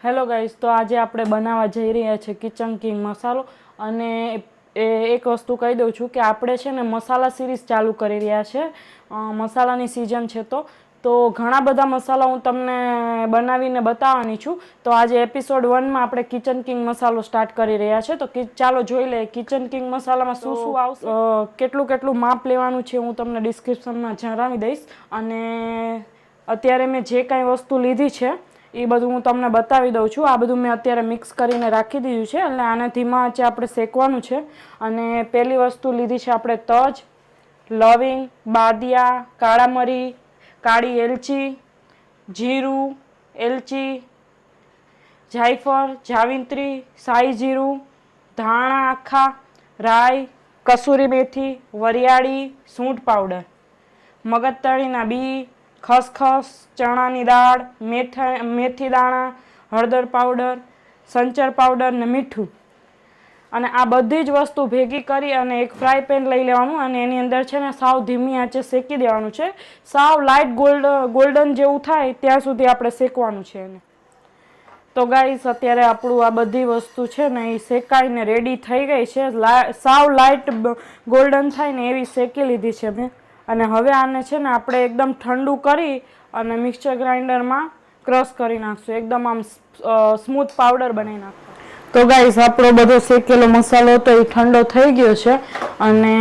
Hello guys, તો આજે આપણે બનાવવા જઈ રહ્યા છે કિચન કિંગ મસાલો. અને એક વસ્તુ કહી દઉં છું કે આપણે છે ને મસાલા સિરીઝ ચાલુ કરી રહ્યા છે. મસાલાની સિઝન છે તો ઘણા બધા મસાલા હું તમને બનાવીને બતાવવાની છું. તો આજે એપિસોડ 1માં આપણે કિચન કિંગ મસાલો સ્ટાર્ટ કરી રહ્યા છે. તો ચાલો જોઈ લઈએ કિચન કિંગ મસાલામાં શું શું આવશે, કેટલું માપ લેવાનું છે હું તમને ડિસ્ક્રિપ્શનમાં જણાવી દઈશ. અને અત્યારે મેં જે કાંઈ વસ્તુ લીધી છે એ બધું હું તમને બતાવી દઉં છું. આ બધું મેં અત્યારે મિક્સ કરીને રાખી દીધું છે એટલે આને ધીમા આંચે આપણે શેકવાનું છે. અને પહેલી વસ્તુ લીધી છે આપણે તજ, લવિંગ, બાદિયા, કાળા મરી, કાળી એલચી, જીરું, એલચી, જાયફળ, જાવિત્રી, સાઈ જીરું, ધાણા આખા, રાઈ, કસૂરી મેથી, વરિયાળી, સૂંઠ પાવડર, મગજતળીના બી, ખસખસ, ચણાની દાળ, મેથી દાણા, હળદર પાવડર, સંચર પાવડર ને મીઠું. અને આ બધી જ વસ્તુ ભેગી કરી અને એક ફ્રાય પેન લઈ લેવાનું અને એની અંદર છે ને સાવ ધીમી આંચે શેકી દેવાનું છે. સાવ લાઇટ ગોલ્ડન જેવું થાય ત્યાં સુધી આપણે શેકવાનું છે એને. તો ગાઈસ, અત્યારે આપણું આ બધી વસ્તુ છે ને એ શેકાઈને રેડી થઈ ગઈ છે. સાવ લાઇટ ગોલ્ડન થાય ને એવી શેકી લીધી છે મેં. અને હવે આને છે ને આપણે એકદમ ઠંડુ કરી અને મિક્સર ગ્રાઇન્ડરમાં ક્રશ કરી નાખશું. એકદમ આમ સ્મૂથ પાવડર બનાવી નાખશું. તો ગાઈસ, આપણો બધો શેકેલો મસાલો તો એ ઠંડો થઈ ગયો છે અને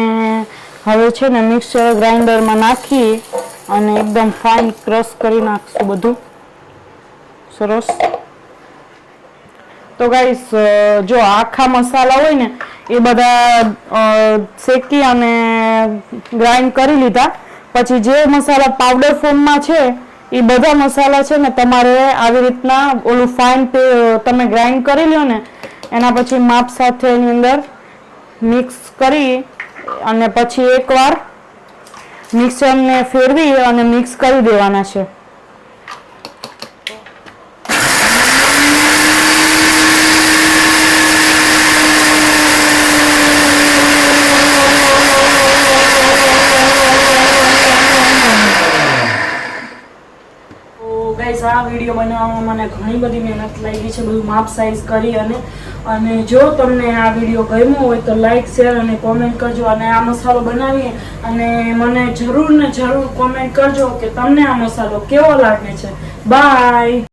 હવે છે ને મિક્સર ગ્રાઇન્ડરમાં નાખી અને એકદમ ફાઇન ક્રશ કરી નાખશું બધું સરસ. તો ગાઈસ, જો આખા મસાલા હોય ને એ બધા શેકી અને ગ્રાઇન્ડ કરી લીધા. પછી જે મસાલા પાવડર ફોર્મમાં છે એ બધા મસાલા છે ને તમારે આવી રીતના ઓલું ફાઇન તમે ગ્રાઇન્ડ કરી લ્યો ને એના પછી માપ સાથે એની અંદર મિક્સ કરી અને પછી એકવાર મિક્સરને ફેરવી અને મિક્સ કરી દેવાના છે. ગાઈસ, આ વિડીયો બનાવવામાં મને ઘણી બધી મહેનત લાગી છે, બધું માપ સાઈઝ કરી અને જો તમને આ વિડીયો ગમ્યો હોય તો લાઈક, શેર અને કોમેન્ટ કરજો. અને આ મસાલો બનાવી અને મને જરૂર ને જરૂર કોમેન્ટ કરજો કે તમને આ મસાલો કેવો લાગે છે. બાય.